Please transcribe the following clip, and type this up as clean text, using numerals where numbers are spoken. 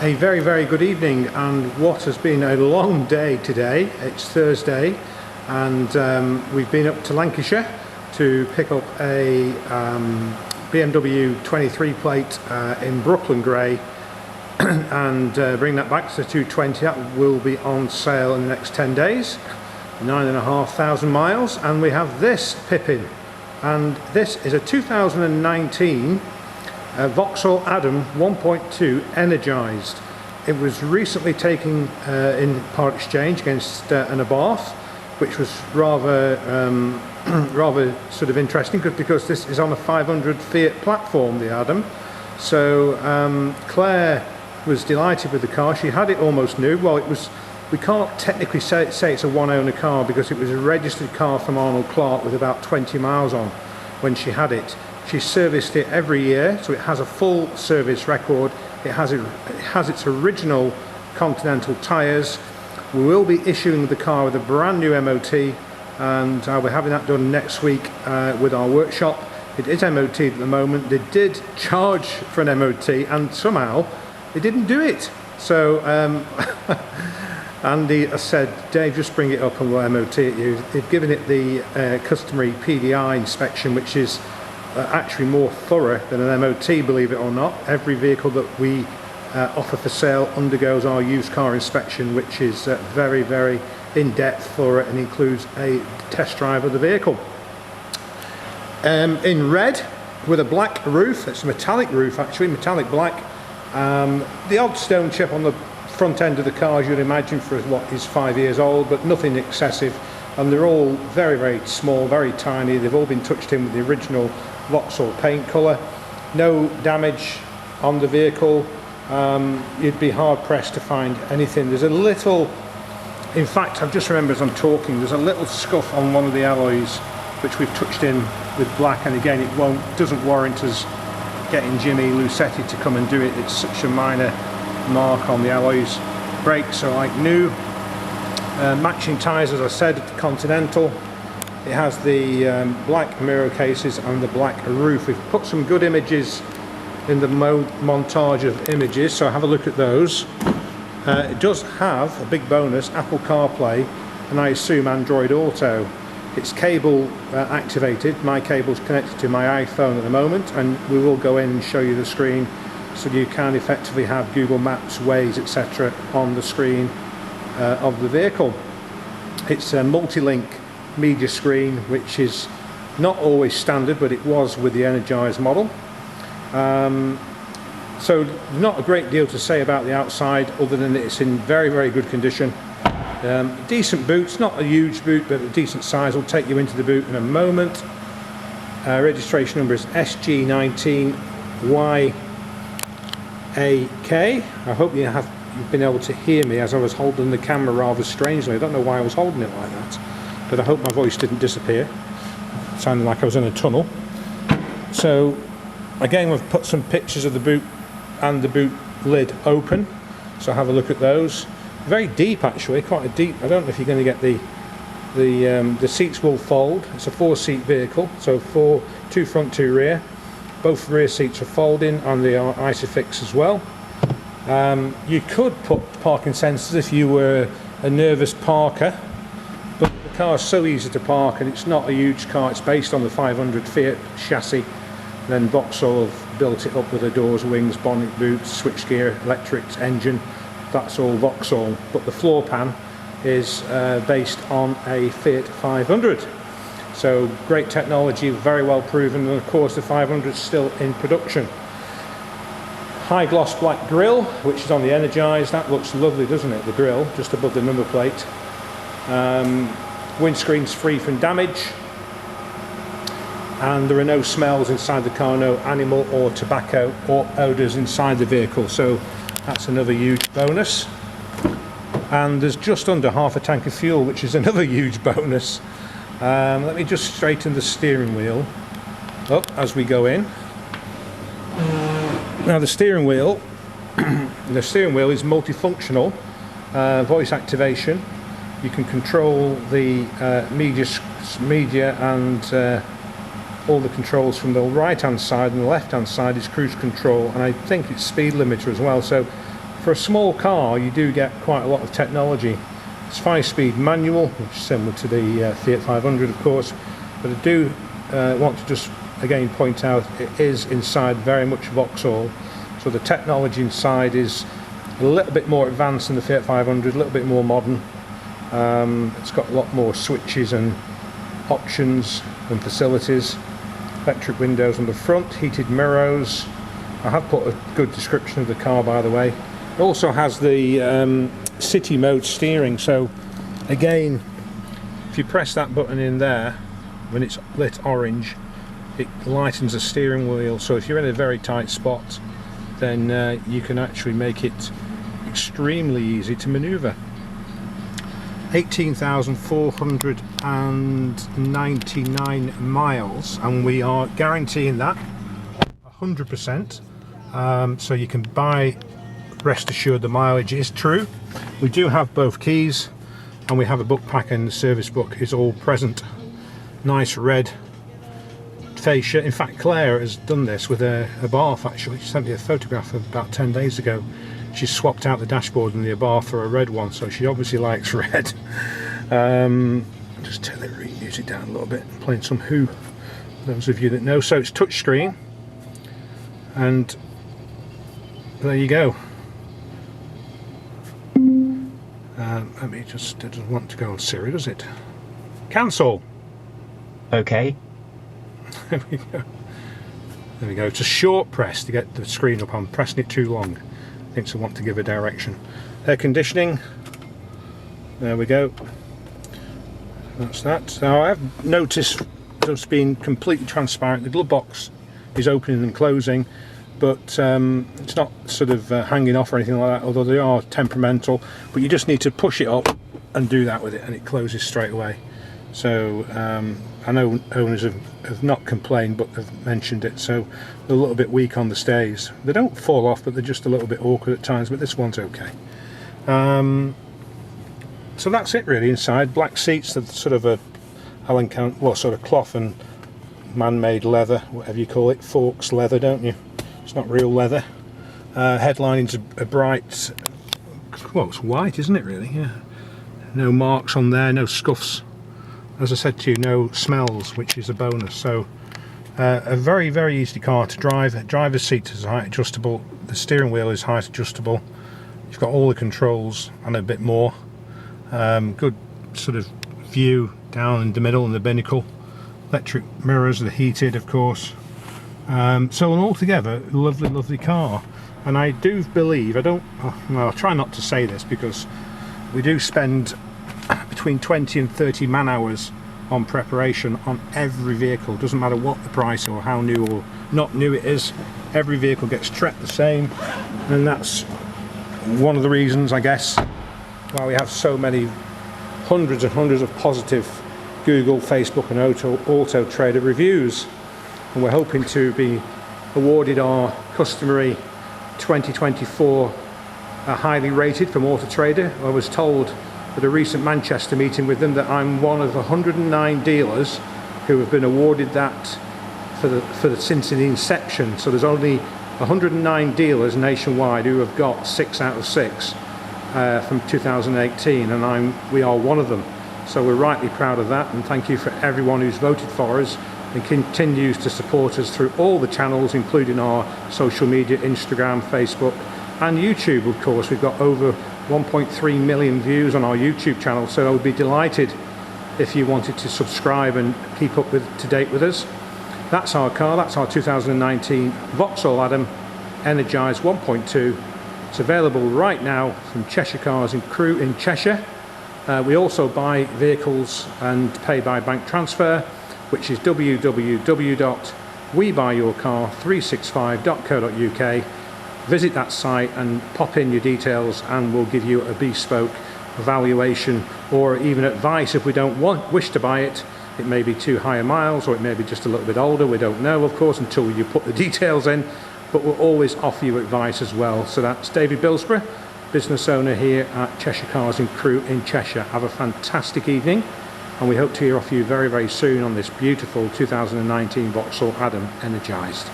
A very, very good evening, and what has been a long day today. It's Thursday, and we've been up to Lancashire to pick up a BMW 23 plate in Brooklyn Grey and bring that back to the 220. That will be on sale in the next 10 days, 9,500 miles, and we have this Pippin, and this is a 2019 Vauxhall Adam 1.2 Energised. It was recently taken in part exchange against an Abarth, which was rather sort of interesting because this is on a 500 Fiat platform, the Adam. So Claire was delighted with the car. She had it almost new. Well, it was. We can't technically say it's a one-owner car because it was a registered car from Arnold Clark with about 20 miles on when she had it. She serviced it every year, so it has a full service record. It has its original Continental tyres. We will be issuing the car with a brand new MOT, and we're having that done next week with our workshop. It is MOT at the moment. They did charge for an MOT, and somehow they didn't do it. So Andy has said, Dave, just bring it up and we'll MOT it you. They've given it the customary PDI inspection, which is actually more thorough than an MOT, believe it or not. Every vehicle that we offer for sale undergoes our used car inspection, which is very, very in-depth, thorough, and includes a test drive of the vehicle. In red with a black roof. It's a metallic roof, actually, metallic black. The odd stone chip on the front end of the car, as you'd imagine, for what is 5 years old, but nothing excessive, and they're all very, very small, very tiny. They've all been touched in with the original Vauxhall paint colour. No damage on the vehicle. You'd be hard pressed to find anything. There's a little, in fact, I've just remembered as I'm talking, there's a little scuff on one of the alloys which we've touched in with black, and again it doesn't warrant us getting Jimmy Lucetti to come and do it. It's such a minor mark on the alloys. Brakes are like new. Matching tyres, as I said, Continental. It has the black mirror cases and the black roof. We've put some good images in the montage of images, so have a look at those. It does have a big bonus, Apple CarPlay, and I assume Android Auto. It's cable activated. My cable's connected to my iPhone at the moment, and we will go in and show you the screen so you can effectively have Google Maps, Waze, etc. on the screen of the vehicle. It's a multi-link media screen, which is not always standard, but it was with the Energised model. So not a great deal to say about the outside other than it's in very, very good condition. Decent boots, not a huge boot, but a decent size. We'll take you into the boot in a moment. Registration number is SG19YAK. I hope you've been able to hear me as I was holding the camera rather strangely. I don't know why I was holding it like that, but I hope my voice didn't disappear. It sounded like I was in a tunnel. So again, we've put some pictures of the boot and the boot lid open, so have a look at those. Very deep, actually, quite a deep. I don't know if you're going to get the seats will fold. It's a 4-seat vehicle, so 2 front, 2 rear. Both rear seats are folding, and they are Isofix as well. You could put parking sensors if you were a nervous parker, but the car is so easy to park, and it's not a huge car. It's based on the 500 Fiat chassis. Then Vauxhall have built it up with the doors, wings, bonnet, boots, switchgear, electrics, engine. That's all Vauxhall, but the floor pan is based on a Fiat 500. So great technology, very well proven, and of course the 500 is still in production. High gloss black grille, which is on the Energised. That looks lovely, doesn't it? The grille just above the number plate. Windscreen's free from damage, and there are no smells inside the car, no animal or tobacco or odours inside the vehicle, so that's another huge bonus. And there's just under half a tank of fuel, which is another huge bonus. Let me just straighten the steering wheel up as we go in. Now the steering wheel is multifunctional, voice activation. You can control the media and all the controls from the right hand side, and the left hand side is cruise control, and I think it's speed limiter as well. So For a small car, you do get quite a lot of technology. It's 5-speed manual, which is similar to the Fiat 500, of course, but I do want to just again point out it is inside very much Vauxhall, so the technology inside is a little bit more advanced than the Fiat 500, a little bit more modern. It's got a lot more switches and options and facilities. Electric windows on the front, heated mirrors. I have put a good description of the car, by the way. It also has the city mode steering, so again, if you press that button in there when it's lit orange, it lightens the steering wheel, so if you're in a very tight spot, then you can actually make it extremely easy to maneuver. 18,499 miles, and we are guaranteeing that 100%, so you can buy, rest assured the mileage is true. We do have both keys, and we have a book pack, and the service book is all present. Nice red fascia. In fact, Claire has done this with a Abarth. Actually, she sent me a photograph of about 10 days ago. She swapped out the dashboard and the Abarth for a red one, so she obviously likes red. Just turn the music down a little bit, I'm playing some Who, those of you that know. So it's touchscreen, and there you go. Let me just, it doesn't want to go on Siri, does it? Cancel. Okay. There we go. There we go. It's a short press to get the screen up. I'm pressing it too long. I think I want to give a direction. Air conditioning. There we go. That's that. Now I have noticed, just being completely transparent, the glove box is opening and closing, but it's not sort of hanging off or anything like that, although they are temperamental. But you just need to push it up and do that with it, and it closes straight away. So I know owners have not complained, but have mentioned it, so they're a little bit weak on the stays. They don't fall off, but they're just a little bit awkward at times, but this one's okay. So that's it really inside. Black seats, that sort of sort of cloth and man-made leather, whatever you call it, Forks leather, don't you? It's not real leather. Headlining's a bright, well, it's white, isn't it really? Yeah. No marks on there, no scuffs. As I said to you, no smells, which is a bonus. So a very, very easy car to drive. Driver's seat is height adjustable. The steering wheel is height adjustable. You've got all the controls and a bit more. Good sort of view down in the middle and the binnacle. Electric mirrors, the heated, of course. So altogether, lovely, lovely car. And I do believe, well, I'll try not to say this because we do spend between 20 and 30 man hours on preparation on every vehicle. Doesn't matter what the price or how new or not new it is, every vehicle gets treated the same, and that's one of the reasons, I guess, why we have so many hundreds and hundreds of positive Google, Facebook and Auto Trader reviews. And we're hoping to be awarded our customary 2024 highly rated from Auto Trader. I was told at a recent Manchester meeting with them that I'm one of 109 dealers who have been awarded that since the inception. So there's only 109 dealers nationwide who have got 6 out of 6 from 2018, and we are one of them. So we're rightly proud of that, and thank you for everyone who's voted for us and continues to support us through all the channels, including our social media, Instagram, Facebook and YouTube. Of course, we've got over 1.3 million views on our YouTube channel, so I would be delighted if you wanted to subscribe and keep up to date with us. That's our car. That's our 2019 Vauxhall Adam Energised 1.2. It's available right now from Cheshire Cars in Crewe in Cheshire. We also buy vehicles and pay by bank transfer, which is www.webuyyourcar365.co.uk. Visit that site and pop in your details, and we'll give you a bespoke evaluation or even advice if we don't wish to buy it. It may be too high a miles, or it may be just a little bit older. We don't know, of course, until you put the details in, but we'll always offer you advice as well. So that's David Bilsborough, business owner here at Cheshire Cars in Crewe in Cheshire. Have a fantastic evening, and we hope to hear off you very, very soon on this beautiful 2019 Vauxhall Adam Energised.